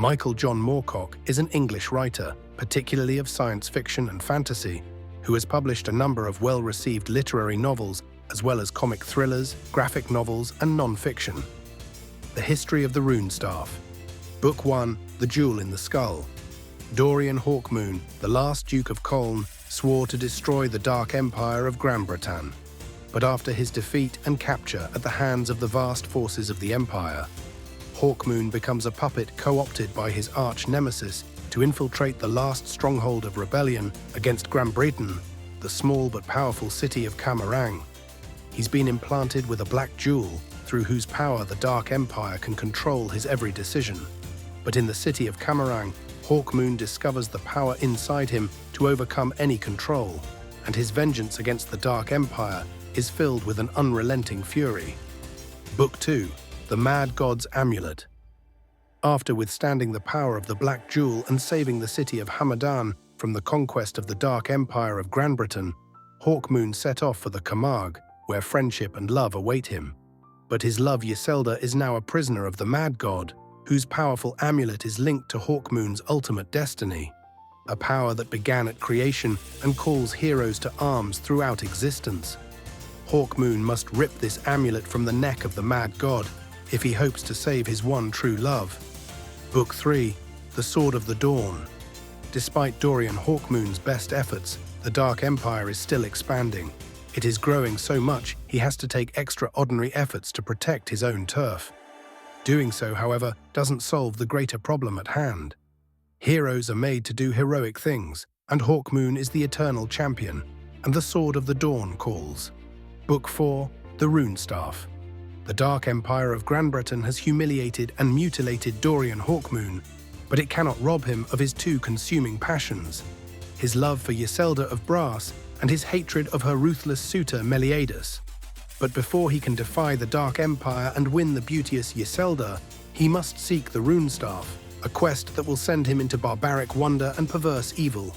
John Moorcock is an English writer, particularly of science fiction and fantasy, who has published a number of well-received literary novels as well as comic thrillers, graphic novels, and non-fiction. The History of the Runestaff. Book 1, The Jewel in the Skull. Dorian Hawkmoon, the last Duke of Koln, swore to destroy the Dark Empire of Granbretan. But after his defeat and capture at the hands of the vast forces of the Empire, Hawkmoon becomes a puppet co-opted by his arch-nemesis to infiltrate the last stronghold of rebellion against Granbretan, the small but powerful city of Kamarang. He's been implanted with a black jewel through whose power the Dark Empire can control his every decision. But in the city of Kamarang, Hawkmoon discovers the power inside him to overcome any control, and his vengeance against the Dark Empire is filled with an unrelenting fury. Book 2, The Mad God's Amulet. After withstanding the power of the Black Jewel and saving the city of Hamadan from the conquest of the Dark Empire of Granbretan, Hawkmoon set off for the Kamarang, where friendship and love await him. But his love Yselda is now a prisoner of the Mad God, whose powerful amulet is linked to Hawkmoon's ultimate destiny, a power that began at creation and calls heroes to arms throughout existence. Hawkmoon must rip this amulet from the neck of the Mad God if he hopes to save his one true love. Book 3, The Sword of the Dawn. Despite Dorian Hawkmoon's best efforts, the Dark Empire is still expanding. It is growing so much he has to take extraordinary efforts to protect his own turf. Doing so, however, doesn't solve the greater problem at hand. Heroes are made to do heroic things, and Hawkmoon is the eternal champion, and the Sword of the Dawn calls. Book 4, The Runestaff. The Dark Empire of Granbretan has humiliated and mutilated Dorian Hawkmoon, but it cannot rob him of his two consuming passions, his love for Yselda of Brass and his hatred of her ruthless suitor Meliadus. But before he can defy the Dark Empire and win the beauteous Yselda, he must seek the Runestaff, a quest that will send him into barbaric wonder and perverse evil.